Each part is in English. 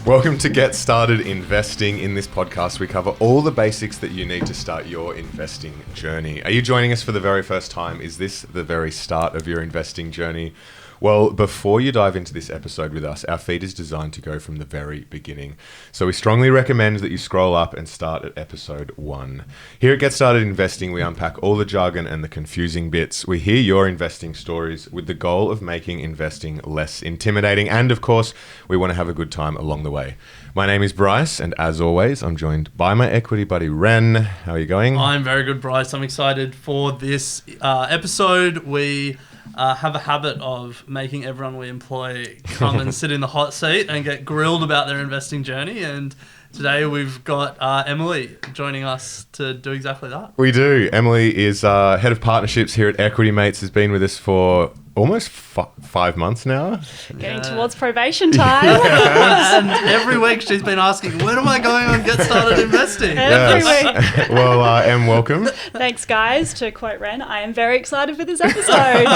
Welcome to Get Started Investing. In this podcast, we cover all the basics that you need to start your investing journey. Are you joining us for the very first time? Is this the very start of your investing journey? Well, before you dive into this episode with us, our feed is designed to go from the very beginning. So we strongly recommend that you scroll up and start at episode 1. Here at Get Started Investing, we unpack all the jargon and the confusing bits. We hear your investing stories with the goal of making investing less intimidating. And of course, we want to have a good time along the way. My name is Bryce, and as always, I'm joined by my equity buddy, Ren. How are you going? I'm very good, Bryce. I'm excited for this episode. We have a habit of making everyone we employ come and sit in the hot seat and get grilled about their investing journey. And today we've got Emily joining us to do exactly that. We do. Emily is head of partnerships here at Equity Mates, has been with us for almost 5 months now. Getting towards probation time. And every week she's been asking, when am I going on Get Started Investing? Every week. Well, Em, welcome. Thanks, guys. To quote Ren, I am very excited for this episode.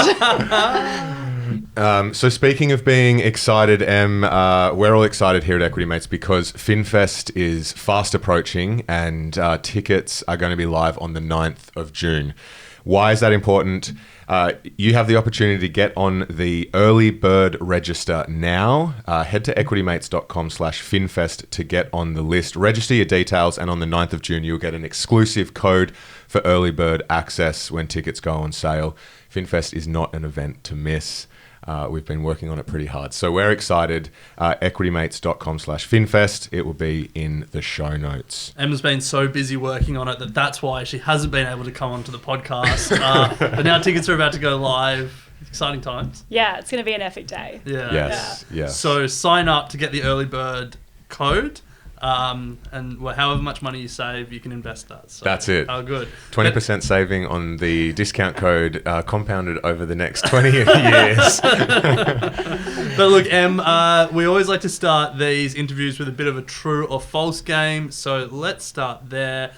So speaking of being excited, Em, we're all excited here at Equity Mates because Finfest is fast approaching and tickets are going to be live on the 9th of June. Why is that important? You have the opportunity to get on the early bird register now. Head to equitymates.com/Finfest to get on the list. Register your details, and on the 9th of June, you'll get an exclusive code for early bird access when tickets go on sale. Finfest is not an event to miss. We've been working on it pretty hard. So we're excited. Equitymates.com/Finfest. It will be in the show notes. Emma's been so busy working on it that's why she hasn't been able to come onto the podcast. But now tickets are about to go live. Exciting times. Yeah, it's going to be an epic day. Yeah. Yes. So sign up to get the early bird code. And however much money you save, you can invest that. So, that's it. Oh, good. 20% saving on the discount code, compounded over the next 20 years. But look, Em, we always like to start these interviews with a bit of a true or false game. So let's start there.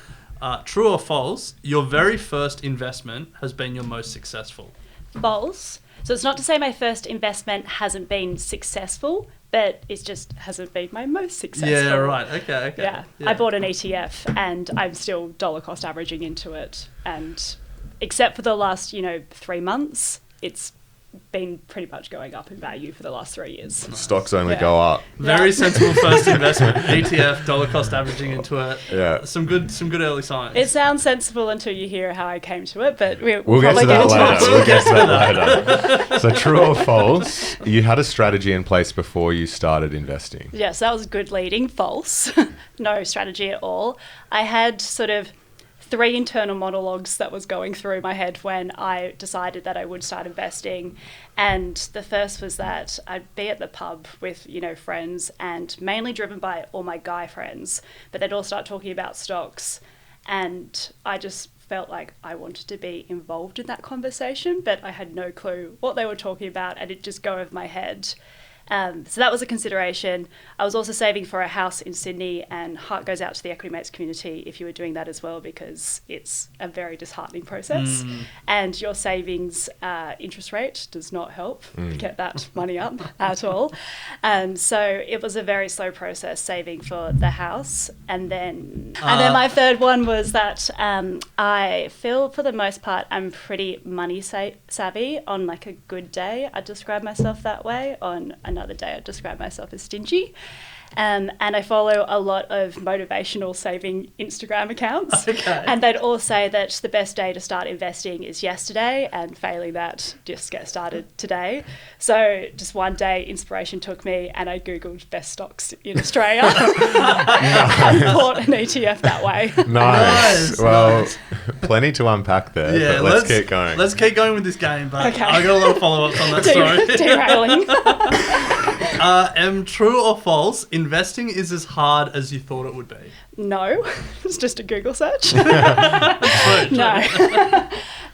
True or false, your very first investment has been your most successful? False. So it's not to say my first investment hasn't been successful, but it just hasn't been my most successful. Yeah, right. Okay. Yeah. I bought an ETF and I'm still dollar cost averaging into it. And except for the last, 3 months, it's been pretty much going up in value for the last 3 years. Nice. Stocks only go up. Very sensible first investment. ETF, dollar cost averaging into it. Yeah. Some good early signs. It sounds sensible until you hear how I came to it, but we'll get probably to that get into later. that. We'll get to that later. So true or false, you had a strategy in place before you started investing. Yes, that was good leading. False. No strategy at all. I had sort of 3 internal monologues that was going through my head when I decided that I would start investing. And the first was that I'd be at the pub with, friends, and mainly driven by all my guy friends, but they'd all start talking about stocks. And I just felt like I wanted to be involved in that conversation, but I had no clue what they were talking about, and it'd just go over my head. So that was a consideration. I was also saving for a house in Sydney, and heart goes out to the Equity Mates community if you were doing that as well, because it's a very disheartening process. And your savings interest rate does not help get that money up at all. So it was a very slow process saving for the house. And then my third one was that I feel for the most part I'm pretty money savvy. On like a good day, I describe myself that way. On another day, I describe myself as stingy. And I follow a lot of motivational saving Instagram accounts. Okay. And they'd all say that the best day to start investing is yesterday, and failing that, just get started today. So just one day, inspiration took me, and I Googled best stocks in Australia and bought an ETF that way. Nice. Well, plenty to unpack there, but let's keep going. Let's keep going with this game, but Okay. I got a lot of follow-ups on that story. Derailing. True or false, investing is as hard as you thought it would be? No, it's just a Google search. True. No.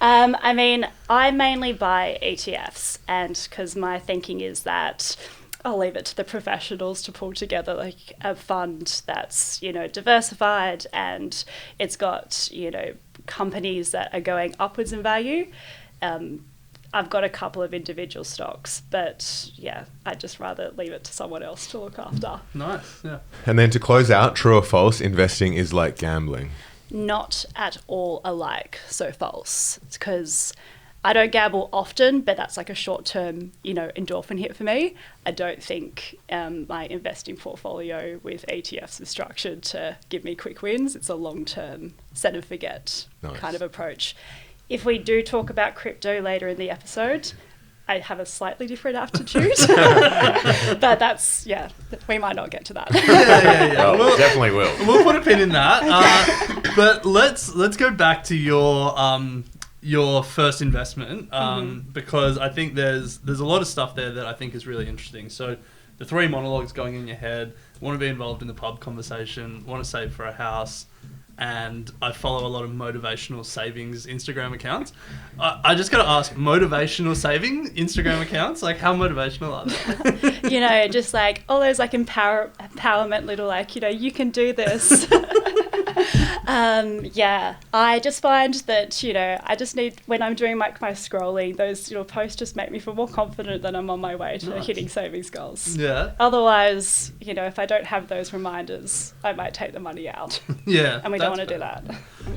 I mean, I mainly buy ETFs, and because my thinking is that I'll leave it to the professionals to pull together like a fund that's, diversified, and it's got, companies that are going upwards in value. I've got a couple of individual stocks, but yeah, I'd just rather leave it to someone else to look after. Nice, yeah. And then to close out, true or false, investing is like gambling. Not at all alike, so false. It's because I don't gamble often, but that's like a short-term, endorphin hit for me. I don't think my investing portfolio with ETFs is structured to give me quick wins. It's a long-term set and forget kind of approach. If we do talk about crypto later in the episode, I have a slightly different aptitude. But that's, we might not get to that. Yeah. Well, definitely will. We'll put a pin in that. But let's go back to your first investment, because I think there's a lot of stuff there that I think is really interesting. So the 3 monologues going in your head, want to be involved in the pub conversation, want to save for a house, and I follow a lot of motivational savings Instagram accounts. I just got to ask, motivational saving Instagram accounts, like how motivational are they? Just like all those like empowerment little like, you can do this. I just find that, I just need, when I'm doing my scrolling, those posts just make me feel more confident that I'm on my way to hitting savings goals. Yeah. Otherwise, if I don't have those reminders, I might take the money out. Yeah. And we don't want to do that.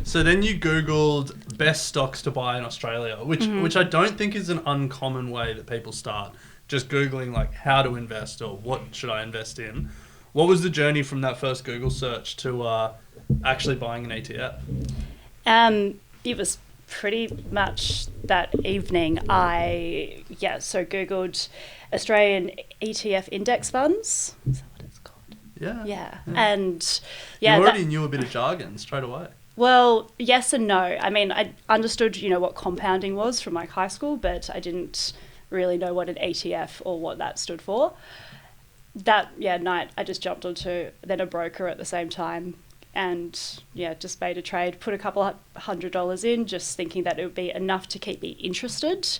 So then you Googled best stocks to buy in Australia, which I don't think is an uncommon way that people start. Just Googling like how to invest or what should I invest in. What was the journey from that first Google search to actually buying an ETF? It was pretty much that evening. I Googled Australian ETF index funds. Is that what it's called? Yeah. And you already knew a bit of jargon straight away. Well, yes and no. I mean, I understood, what compounding was from like high school, but I didn't really know what an ETF or what that stood for. That night I just jumped onto then a broker at the same time and just made a trade, put a couple $100 in, just thinking that it would be enough to keep me interested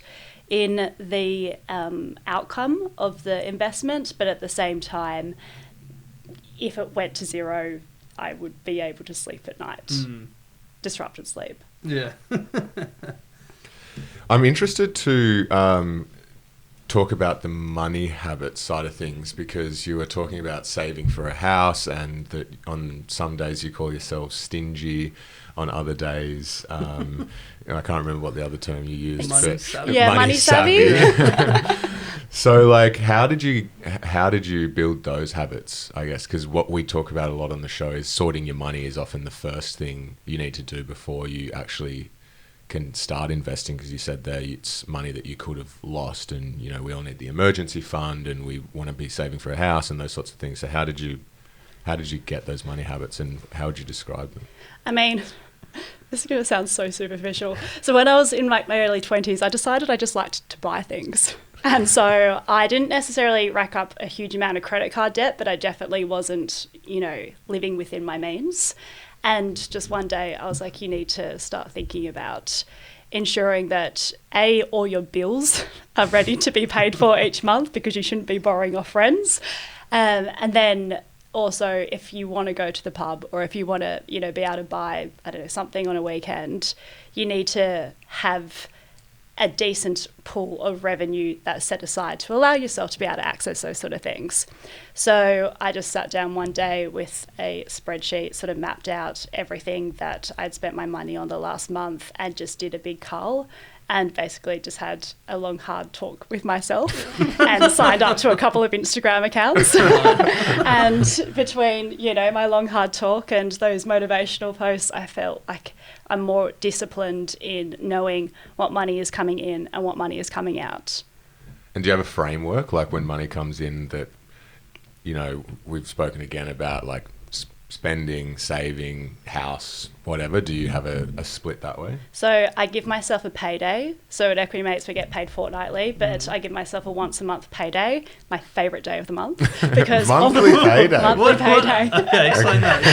in the outcome of the investment, but at the same time, if it went to zero, I would be able to sleep at night. Disrupted sleep. Yeah. I'm interested to talk about the money habit side of things, because you were talking about saving for a house and that on some days you call yourself stingy, on other days I can't remember what the other term you used. Money savvy. Yeah, money savvy. So like how did you build those habits, I guess, because what we talk about a lot on the show is sorting your money is often the first thing you need to do before you actually can start investing, because you said there it's money that you could have lost, and we all need the emergency fund and we want to be saving for a house and those sorts of things. So how did you get those money habits and how would you describe them? I mean, this is going to sound so superficial. So when I was in like my early 20s, I decided I just liked to buy things. And so I didn't necessarily rack up a huge amount of credit card debt, but I definitely wasn't, living within my means. And just one day I was like, you need to start thinking about ensuring that all your bills are ready to be paid for each month, because you shouldn't be borrowing off friends. And then also, if you want to go to the pub or if you want to, be able to buy, something on a weekend, you need to have a decent pool of revenue that's set aside to allow yourself to be able to access those sort of things. So I just sat down one day with a spreadsheet, sort of mapped out everything that I'd spent my money on the last month and just did a big cull and basically just had a long, hard talk with myself and signed up to a couple of Instagram accounts. And between, my long, hard talk and those motivational posts, I felt like I'm more disciplined in knowing what money is coming in and what money is coming out. And do you have a framework, like when money comes in that, we've spoken again about like spending, saving, house, whatever? Do you have a split that way? So I give myself a payday. So at Equity Mates we get paid fortnightly, but I give myself a once a month payday, my favourite day of the month. Because monthly payday? Monthly payday. Okay, explain that.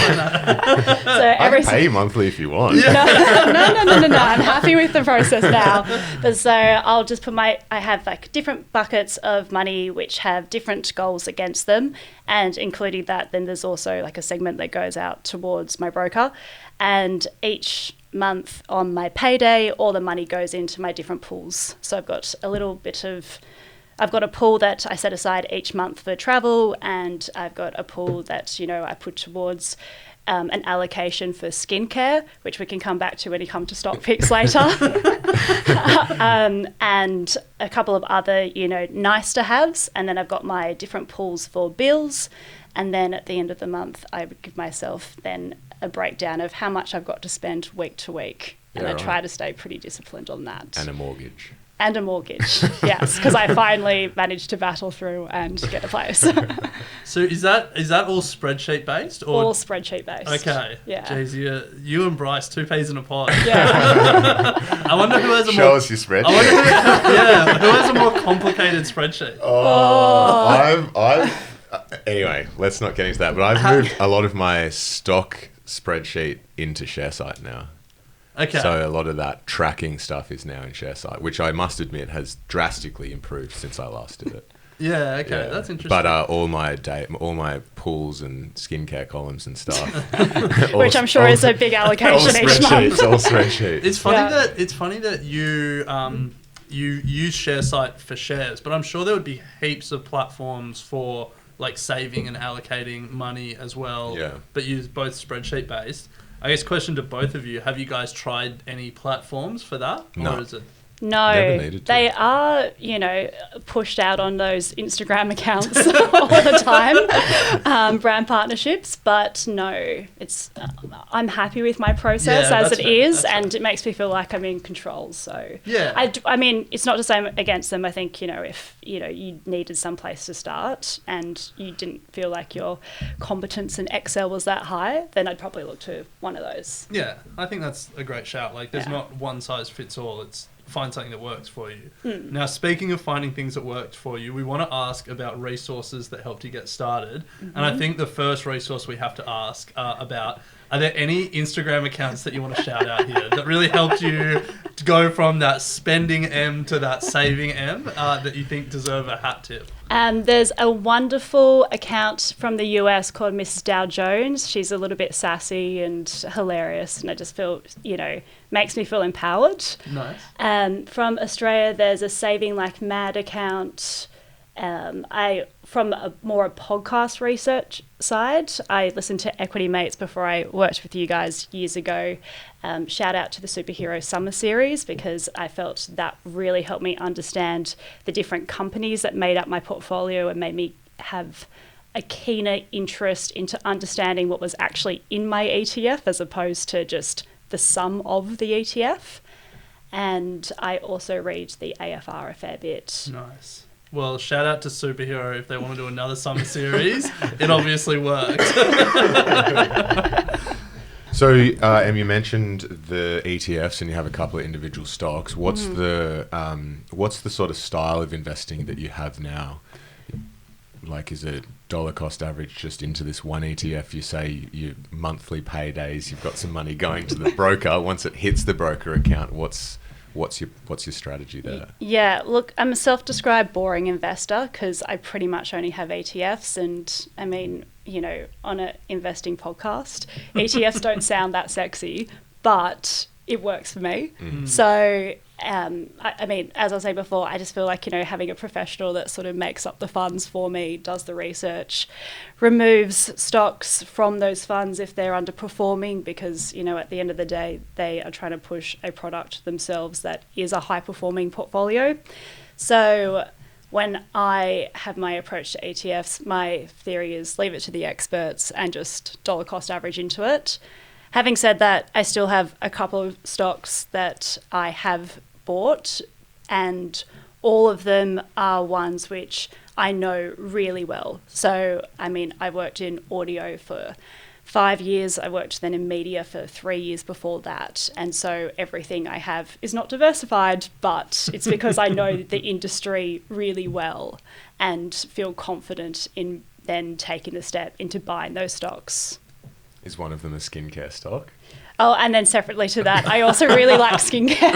So I can pay you monthly if you want. No. I'm happy with the process now. But so I'll just put I have like different buckets of money which have different goals against them. And including that, then there's also like a segment that goes out towards my broker. And And each month on my payday, all the money goes into my different pools. So I've got a pool that I set aside each month for travel, and I've got a pool that, I put towards an allocation for skincare, which we can come back to when we come to stock picks later. And a couple of other, nice to haves. And then I've got my different pools for bills. And then at the end of the month, I would give myself then a breakdown of how much I've got to spend week to week. And I try to stay pretty disciplined on that. And a mortgage. And a mortgage, yes, because I finally managed to battle through and get a place. So is that all spreadsheet based? Or? All spreadsheet based. Okay. Yeah. Jeez, you and Bryce, two peas in a pod. Yeah. I wonder who has a Show us your spreadsheet. who has a more complicated spreadsheet? Anyway, let's not get into that. But I've moved a lot of my stock spreadsheet into ShareSite now. Okay. So a lot of that tracking stuff is now in ShareSite, which I must admit has drastically improved since I last did it. Yeah, okay, that's interesting. But all my pools and skincare columns and stuff, which I'm sure is a big allocation each month. All spreadsheets. It's funny that you you use ShareSite for shares, but I'm sure there would be heaps of platforms for like saving and allocating money as well. Yeah. But use both spreadsheet based. I guess question to both of you, have you guys tried any platforms for that? No. Or is it? No, they are, pushed out on those Instagram accounts all the time, brand partnerships. But no, I'm happy with my process as it is, and it makes me feel like I'm in control. So yeah, I mean, it's not to say I'm against them. I think if you needed some place to start and you didn't feel like your competence in Excel was that high, then I'd probably look to one of those. Yeah, I think that's a great shout. Like, there's not one size fits all. It's find something that works for you. Now, speaking of finding things that worked for you, we want to ask about resources that helped you get started. And I think the first resource we have to ask about, are there any Instagram accounts that you want to shout out here that really helped you to go from that spending M to that saving M that you think deserve a hat tip? There's a wonderful account from the US called Mrs. Dow Jones. She's a little bit sassy and hilarious, and I just feel, makes me feel empowered. Nice. From Australia, there's a Saving Like Mad account. From a more podcast research side, I listened to Equity Mates before I worked with you guys years ago. Shout out to the Superhero Summer Series, because I felt that really helped me understand the different companies that made up my portfolio and made me have a keener interest into understanding what was actually in my ETF as opposed to just the sum of the ETF. And I also read the AFR a fair bit. Nice. Well, shout out to Superhero if they want to do another summer series. It obviously worked. So, Em, you mentioned the ETFs, and you have a couple of individual stocks. What's the sort of style of investing that you have now? Like, is it dollar cost average just into this one ETF? You say your monthly paydays, you've got some money going to the broker. Once it hits the broker account, what's your strategy there? Yeah, look, I'm a self-described boring investor because I pretty much only have ETFs, and I mean, on an investing podcast, ETFs don't sound that sexy, but it works for me. So, I mean, as I was saying before, I just feel like, having a professional that sort of makes up the funds for me, does the research, removes stocks from those funds if they're underperforming, because, at the end of the day, they are trying to push a product themselves that is a high-performing portfolio. So when I have my approach to ETFs, my theory is leave it to the experts and just dollar cost average into it. Having said that, I still have a couple of stocks that I have bought, and all of them are ones which I know really well. So, I mean, I worked in audio for 5 years. I worked then in media for 3 years before that. And so everything I have is not diversified, but it's because I know the industry really well and feel confident in then taking the step into buying those stocks. Is one of them a skincare stock? Oh, and then separately to that, I also really like skincare.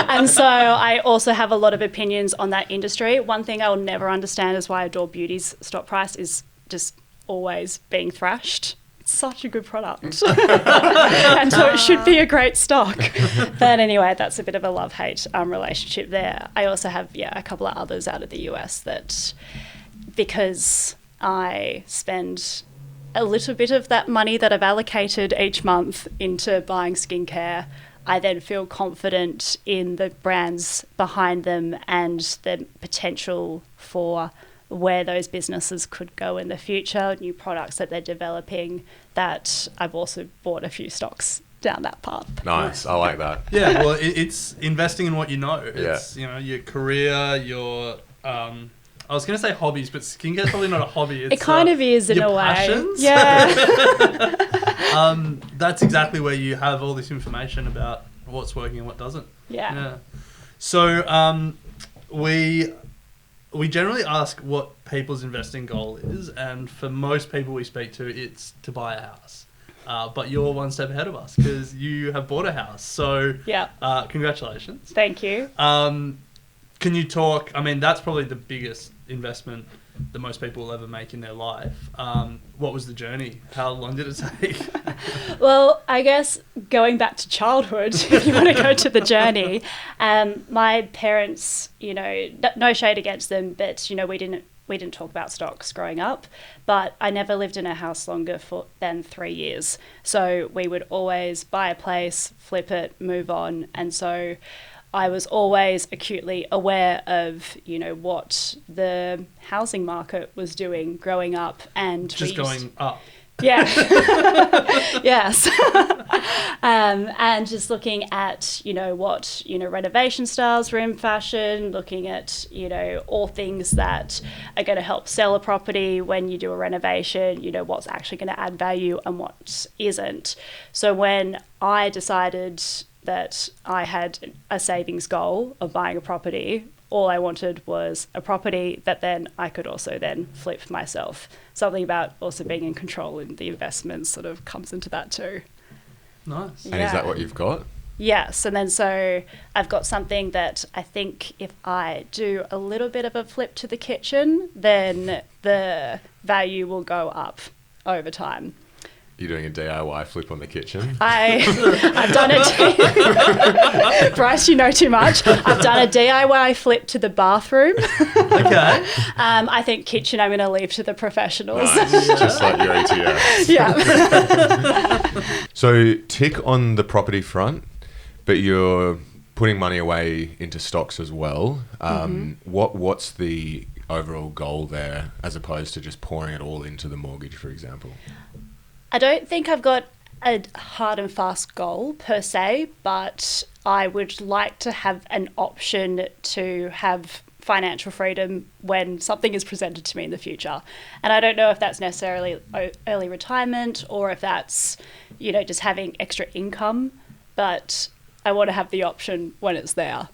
And so I also have a lot of opinions on that industry. One thing I will never understand is why Adore Beauty's stock price is just always being thrashed. such a good product. And so it should be a great stock. But anyway, that's a bit of a love-hate relationship there. I also have, a couple of others out of the US that, because I spend a little bit of that money that I've allocated each month into buying skincare, I then feel confident in the brands behind them and the potential for where those businesses could go in the future, new products that they're developing, that I've also bought a few stocks down that path. Nice. I like that. Yeah, well, it's investing in what you know. It's, your career, your... I was going to say hobbies, but skincare's probably not a hobby. It's, it kind of is in a way. Passions. Yeah. That's exactly where you have all this information about what's working and what doesn't. Yeah. So we generally ask what people's investing goal is, and for most people we speak to, it's to buy a house. But you're one step ahead of us because you have bought a house. So congratulations. Thank you. Can you talk, that's probably the biggest investment that most people will ever make in their life. What was the journey? How long did it take? Well, I guess going back to childhood, if you want to go to the journey, my parents, no shade against them, but, we didn't talk about stocks growing up, but I never lived in a house longer than 3 years. So we would always buy a place, flip it, move on. And so I was always acutely aware of, what the housing market was doing growing up. And just going up. Yeah. Yes. And just looking at, what, renovation styles were in fashion, looking at, all things that are going to help sell a property when you do a renovation, what's actually going to add value and what isn't. So when I decided that I had a savings goal of buying a property, all I wanted was a property that then I could also then flip myself. Something about also being in control in the investments sort of comes into that too. Nice. And is that what you've got? Yes. And then so I've got something that I think if I do a little bit of a flip to the kitchen, then the value will go up over time. You're doing a DIY flip on the kitchen? I've done it. Bryce, you know too much. I've done a DIY flip to the bathroom. Okay. I think kitchen I'm going to leave to the professionals. Nice. Just like your ETFs. Yeah. So tick on the property front, but you're putting money away into stocks as well. What's the overall goal there as opposed to just pouring it all into the mortgage, for example? I don't think I've got a hard and fast goal per se, but I would like to have an option to have financial freedom when something is presented to me in the future. And I don't know if that's necessarily early retirement or if that's, just having extra income, but I want to have the option when it's there.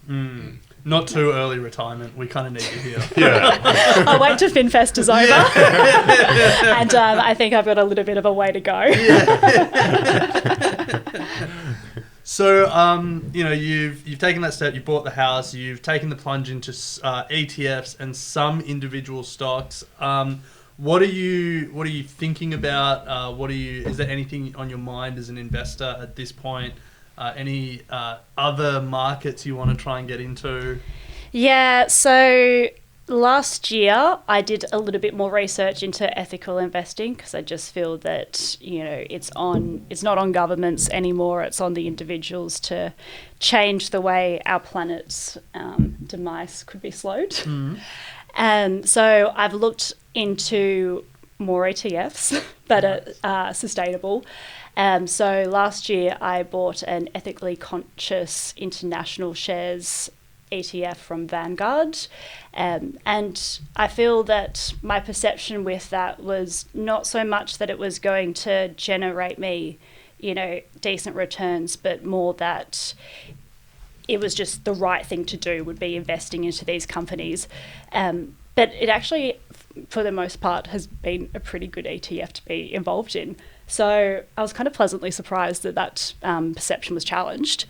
Not too early retirement. We kind of need you here. Yeah. I'll wait till Finfest is over. And I think I've got a little bit of a way to go. So, you've taken that step. You bought the house. You've taken the plunge into ETFs and some individual stocks. What are you thinking about? Is there anything on your mind as an investor at this point? Any other markets you want to try and get into? Yeah, so last year I did a little bit more research into ethical investing because I just feel that, it's not on governments anymore, it's on the individuals to change the way our planet's demise could be slowed. And so I've looked into more ETFs that are sustainable. So last year I bought an ethically conscious international shares ETF from Vanguard. And I feel that my perception with that was not so much that it was going to generate me, decent returns, but more that it was just the right thing to do would be investing into these companies. But it actually, for the most part, has been a pretty good ETF to be involved in. So I was kind of pleasantly surprised that perception was challenged.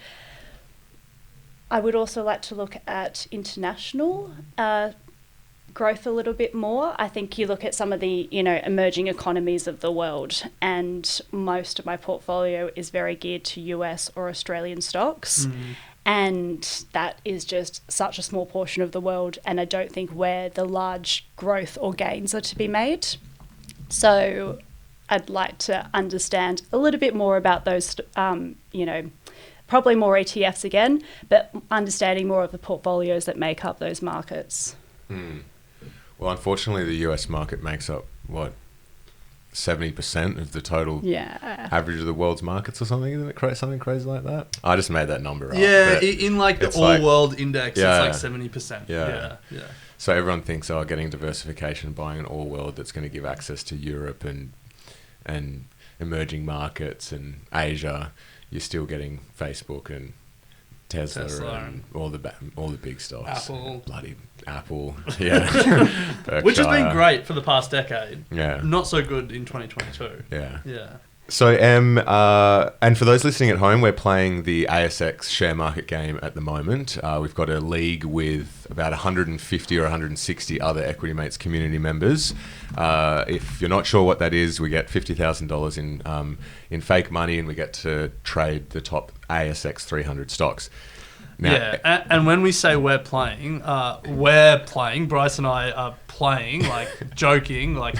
I would also like to look at international growth a little bit more. I think you look at some of the, emerging economies of the world, and most of my portfolio is very geared to US or Australian stocks. And that is just such a small portion of the world, and I don't think where the large growth or gains are to be made. So I'd like to understand a little bit more about those, probably more ETFs again, but understanding more of the portfolios that make up those markets. Well, unfortunately, the US market makes up, 70% of the total average of the world's markets or something? Isn't it something crazy like that? I just made that number up. Yeah, in like the all-world index, it's like 70%. Yeah. So everyone thinks, getting diversification, buying an all-world that's going to give access to Europe and emerging markets and Asia. You're still getting Facebook and Tesla and all the big stocks. Bloody Apple. Yeah. Which has been great for the past decade. Yeah. Not so good in 2022. Yeah. Yeah. So, and for those listening at home, we're playing the ASX share market game at the moment. We've got a league with about 150 or 160 other Equity Mates community members. If you're not sure what that is, we get $50,000 in fake money, and we get to trade the top ASX 300 stocks. Now, and when we say we're playing, Bryce and I are playing, like joking, like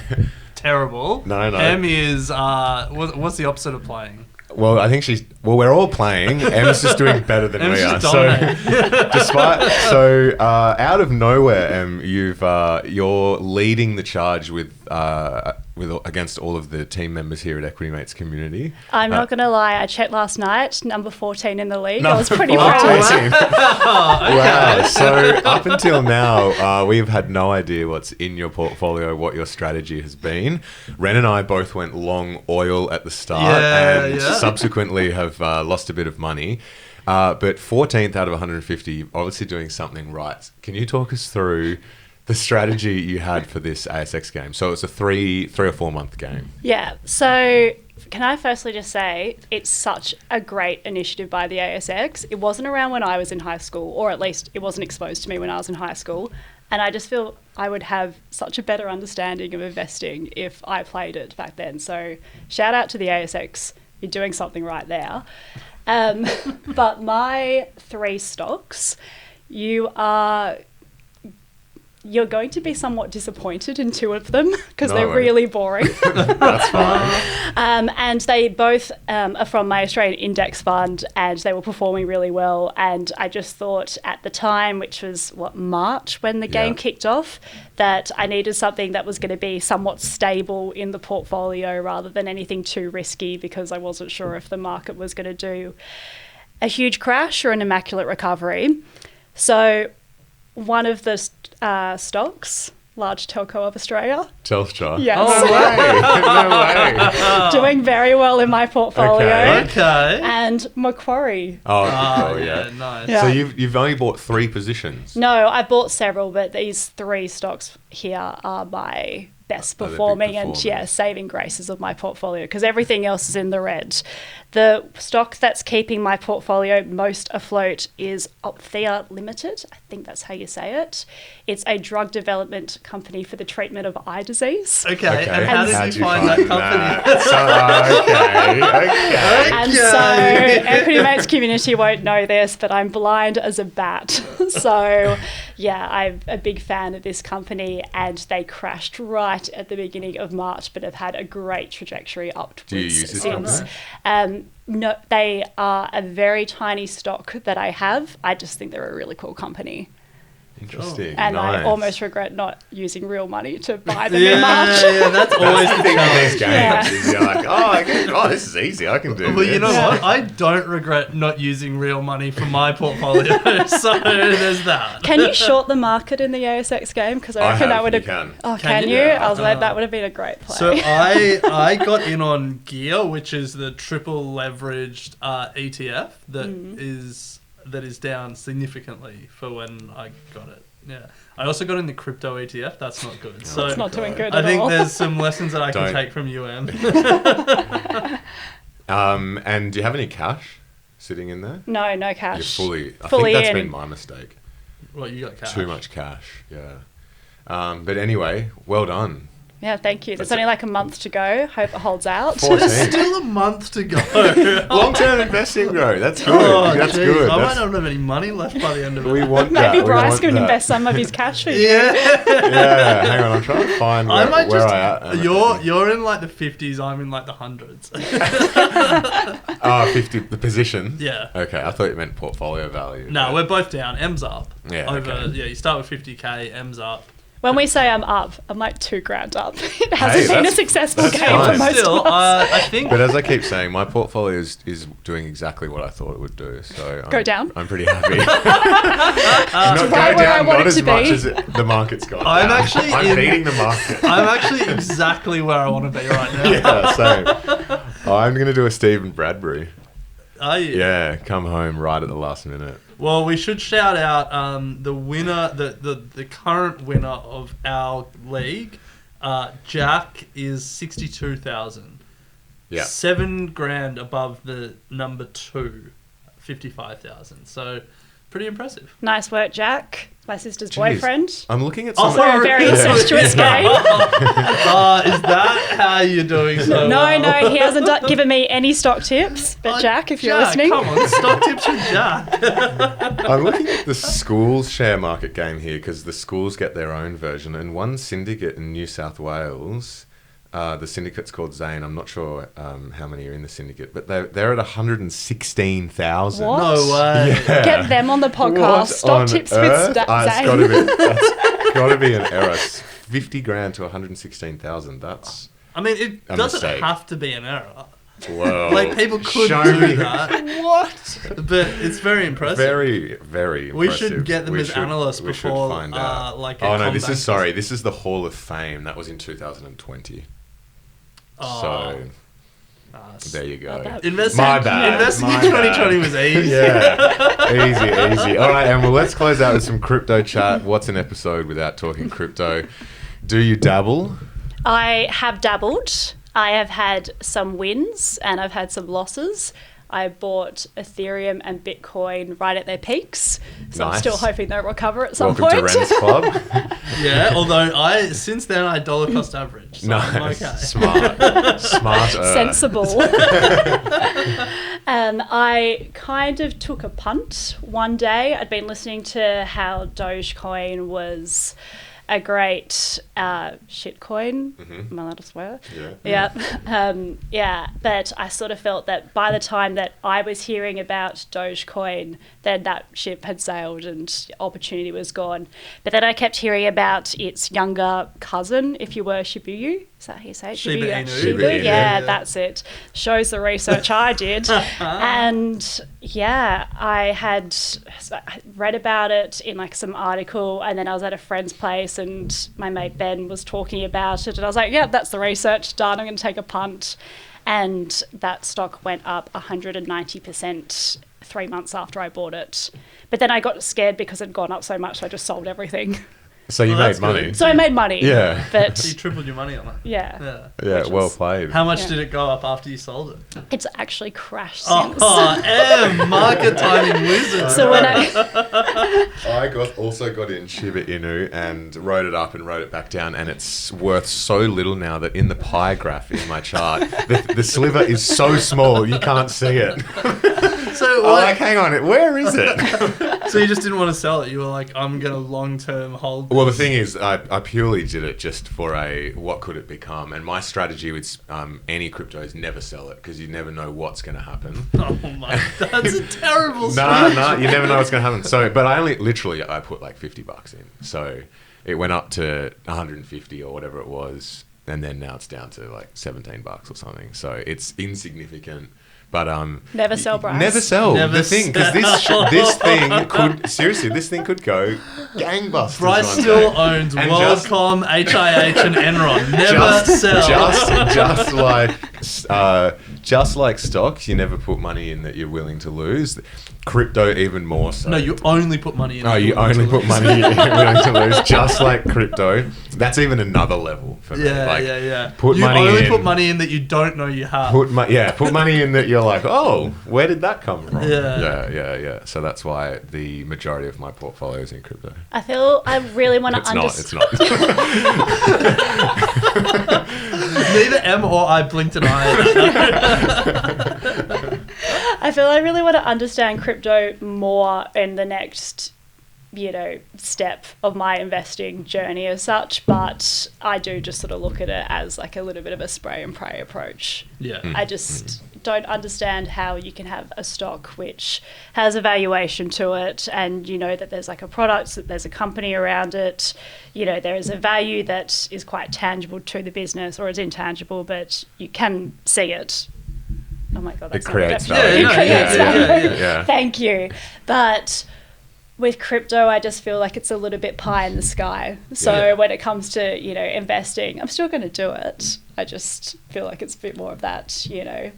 terrible. No. Em is, what's the opposite of playing? Well, I think we're all playing. Em's just doing better than we are. So, out of nowhere, Em, you're leading the charge with against all of the team members here at Equity Mates Community. I'm not going to lie. I checked last night, number 14 in the league. I was pretty 14. proud. Wow. So up until now, we've had no idea what's in your portfolio, what your strategy has been. Ren and I both went long oil at the start and subsequently have lost a bit of money. But 14th out of 150, obviously doing something right. Can you talk us through the strategy you had for this ASX game? So it's a three or 4 month game. Yeah. So can I firstly just say it's such a great initiative by the ASX. It wasn't around when I was in high school, or at least it wasn't exposed to me when I was in high school. And I just feel I would have such a better understanding of investing if I played it back then. So shout out to the ASX. You're doing something right there. But my 3 stocks, you're going to be somewhat disappointed in 2 of them because they're really boring. That's fine. And they both are from my Australian index fund, and they were performing really well. And I just thought at the time, which was March when the game kicked off, that I needed something that was going to be somewhat stable in the portfolio rather than anything too risky, because I wasn't sure if the market was going to do a huge crash or an immaculate recovery. So one of the stocks, large telco of Australia. Telstra? Yes. No way. Doing very well in my portfolio. Okay. And Macquarie. Oh, Nice. Yeah. So you've only bought 3 positions? No, I bought several, but these 3 stocks here are my best performing and saving graces of my portfolio, because everything else is in the red. The stock that's keeping my portfolio most afloat is Opthea Limited. I think that's how you say it. It's a drug development company for the treatment of eye disease. Okay. And how did you find that company? Okay. And so Equity Mates community won't know this, but I'm blind as a bat. So yeah, I'm a big fan of this company, and they crashed right at the beginning of March, but have had a great trajectory upwards Do you use this since. company? No, they are a very tiny stock that I have. I just think they're a really cool company. Interesting. And nice. I almost regret not using real money to buy them in March. Yeah, that's always the the thing with challenge. these games. Is you're like, this is easy. I can do this. Well, you know what? I don't regret not using real money for my portfolio, so there's that. Can you short the market in the ASX game? Because I reckon that would have. Can. Oh, Can can you? you? Yeah. I was like, that would have been a great play. So I got in on Gear, which is the triple leveraged ETF that is down significantly for when I got it. Yeah. I also got in the crypto ETF. That's not good. So it's not doing good I at think all. there's some lessons that I can take from UM. And do you have any cash sitting in there? No cash. You're fully Fully I think that's in. been my mistake. Well, you got cash. Too much cash, yeah. But anyway, well done. Yeah, thank you. There's only like a month to go. Hope it holds out. 14. There's still a month to go. Long-term investing, bro. That's good. Oh, That's geez. good. I That's- might not have any money left by the end of it. We want that. Maybe We Bryce want can that. invest some of his cash for you. Yeah. Yeah, hang on. I'm trying to find I might where just. I at. You're in like the 50s. I'm in like the hundreds. 50, the position? Yeah. Okay, I thought you meant portfolio value. No, we're both down. M's up. Yeah, okay. Yeah, you start with 50k. M's up. When we say I'm up, I'm like $2,000 up. It hasn't been a that's- successful that's game fine. for most Still, of us. I think. But as I keep saying, my portfolio is doing exactly what I thought it would do. So Go down? I'm pretty happy. Not right where I want it not as to much be. as the market's gone I'm down. actually I'm in- beating the market. I'm actually exactly where I want to be right now. Yeah, same. I'm going to do a Stephen Bradbury. Are you? Yeah, come home right at the last minute. Well, we should shout out the winner, the current winner of our league. Jack is 62,000. Yeah. $7,000 above the number 2, 55,000. So, pretty impressive. Nice work, Jack. My sister's Jeez. boyfriend. I'm looking at Oh, some... We're a very incestuous game. Is that how you're doing so No, well? no, he hasn't given me any stock tips. But Jack, if you're listening. Come on, stock tips with Jack. I'm looking at the schools share market game here because the schools get their own version. And one syndicate in New South Wales, the syndicate's called Zane. I'm not sure how many are in the syndicate, but they're at 116,000. What? No way. Yeah. Get them on the podcast. What Stock on tips earth? with That's Zane. got to be an error. $50,000 to 116,000. That's I mean, it A doesn't mistake. have to be an error. whoa. Like, people could Show do me that. What? But it's very impressive. Very, very We impressive. should get them We as should- analysts we should before, find out. like. A Oh no, this comeback. is sorry. This is the Hall of Fame. That was in 2020. Oh. So Nice. there you go. Investing, My bad. investing My in 2020 bad. was easy. Yeah, easy. All right, and well, let's close out with some crypto chat. What's an episode without talking crypto? Do you dabble? I have dabbled. I have had some wins and I've had some losses. I bought Ethereum and Bitcoin right at their peaks. So I'm Nice. still hoping they'll recover at some Welcome point. to Ren's Club. Yeah, although since then I dollar cost average. So I'm Nice, okay. smart. Sensible. I kind of took a punt one day. I'd been listening to how Dogecoin was a great shitcoin. Am I allowed to swear? Yeah. Yeah. But I sort of felt that by the time that I was hearing about Dogecoin, then that ship had sailed and opportunity was gone. But then I kept hearing about its younger cousin, if you were Shibuya. Is that how you say it? Shiba Inu. Shiba Inu. Yeah, that's it. Shows the research I did. And yeah, I read about it in like some article, and then I was at a friend's place and my mate Ben was talking about it, and I was like, yeah, that's the research done. I'm going to take a punt. And that stock went up 190% 3 months after I bought it. But then I got scared because it had gone up so much, so I just sold everything. So you Well, made that's money. good. So I made money. Yeah. So you But tripled your money on it. yeah, Yeah, which well was- played. How much Yeah. did it go up after you sold it? it's actually crashed since. Oh, market timing wizard. So when I I also got in Shiba Inu and wrote it up and wrote it back down, and it's worth so little now that in the pie graph in my chart, the sliver is so small you can't see it. So, I'm like, hang on, where is it? so you just didn't want to sell it. You were like, I'm gonna long term hold. Well, the this. thing is, I purely did it just for what could it become, and my strategy with any crypto is never sell it because you never know what's going to happen. Oh my, that's a terrible. Nah, you never know what's going to happen. So, but I put like $50 in. So it went up to 150 or whatever it was, and then now it's down to like $17 or something. So it's insignificant. But Never sell, Bryce. Never sell. Never the thing, because this thing could go gangbusters. Bryce one still day. owns And WorldCom, HIH, and Enron. Never sell. Just like just like stocks, you never put money in that you're willing to lose. Crypto even more so. No, you only put money in. Oh, you only put money in you're willing to lose, just like crypto. That's even another level for me. Yeah. Put you money only in, put money in that you don't know you have. put money in that you're like, oh, where did that come from? Yeah. So that's why the majority of my portfolio is in crypto. I really want to It's not. Neither Em or I blinked an eye. I feel I really want to understand crypto more in the next, step of my investing journey as such, but I do just sort of look at it as like a little bit of a spray and pray approach. Yeah. I just don't understand how you can have a stock which has a valuation to it, and that there's like a product, that there's a company around it, there is a value that is quite tangible to the business, or is intangible, but you can see it. Oh my God, that's It creates not value. It creates value. Yeah. Thank you. But with crypto, I just feel like it's a little bit pie in the sky. So when it comes to, investing, I'm still going to do it. I just feel like it's a bit more of that,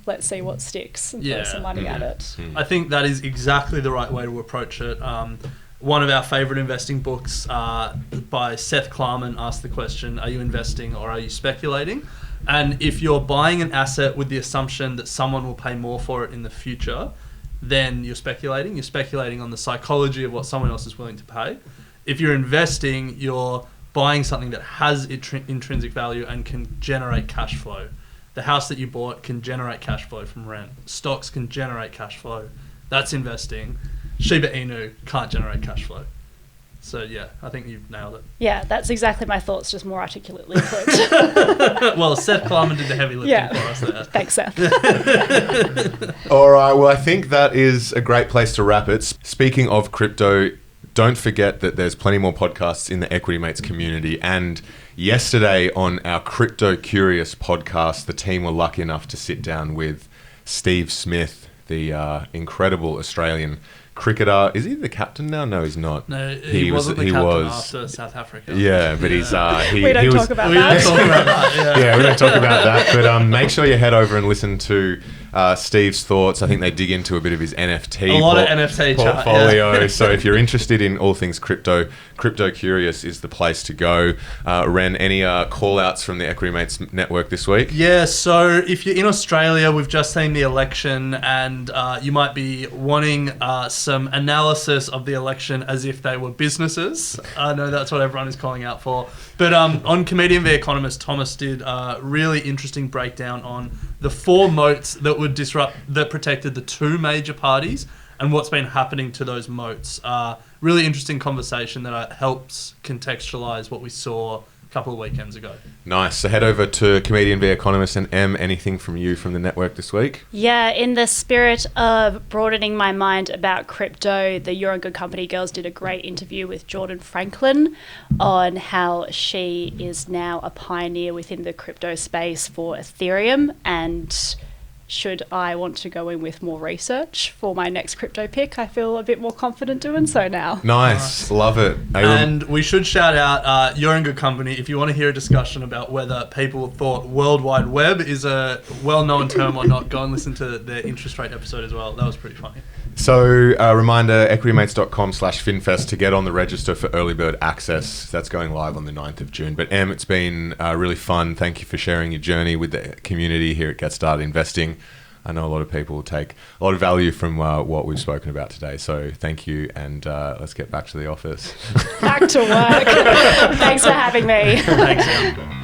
let's see what sticks and throw some money at it. I think that is exactly the right way to approach it. One of our favourite investing books by Seth Klarman asked the question, are you investing or are you speculating? And if you're buying an asset with the assumption that someone will pay more for it in the future, then you're speculating. You're speculating on the psychology of what someone else is willing to pay. If you're investing, you're buying something that has intrinsic value and can generate cash flow. The house that you bought can generate cash flow from rent. Stocks can generate cash flow. That's investing. Shiba Inu can't generate cash flow. So yeah, I think you've nailed it. Yeah, that's exactly my thoughts, just more articulately put. Well, Seth Klarman did the heavy lifting for us there. Thanks, Seth. All right, well, I think that is a great place to wrap it. Speaking of crypto, don't forget that there's plenty more podcasts in the Equity Mates community. And yesterday on our Crypto Curious podcast, the team were lucky enough to sit down with Steve Smith, the incredible Australian cricketer. Is he the captain now? No, he's not. No, he wasn't the captain after South Africa. Yeah, but we don't talk about that. Yeah, we don't talk about that. But make sure you head over and listen to Steve's thoughts. I think they dig into a bit of his NFT portfolio. So if you're interested in all things crypto, Crypto Curious is the place to go. Ren, any call outs from the Equity Mates network this week? Yeah, so if you're in Australia, we've just seen the election, and you might be wanting some analysis of the election as if they were businesses. I know that's what everyone is calling out for. But on Comedian v Economist, Thomas did a really interesting breakdown on the 4 moats that protected the 2 major parties and what's been happening to those moats. Really interesting conversation that helps contextualize what we saw a couple of weekends ago. Nice. So head over to Comedian v Economist. And Em, anything from you from the network this week? Yeah, in the spirit of broadening my mind about crypto, the You're a Good Company girls did a great interview with Jordan Franklin on how she is now a pioneer within the crypto space for Ethereum, and should I want to go in with more research for my next crypto pick, I feel a bit more confident doing so now. Nice. Love it. And we should shout out You're in Good Company. If you want to hear a discussion about whether people thought World Wide Web is a well-known term or not, go and listen to their interest rate episode as well. That was pretty funny. So, reminder, equitymates.com/Finfest to get on the register for early bird access. That's going live on the 9th of June. But Em, it's been really fun. Thank you for sharing your journey with the community here at Get Started Investing. I know a lot of people take a lot of value from what we've spoken about today. So thank you, and let's get back to the office. Back to work. Thanks for having me. Thanks, Em.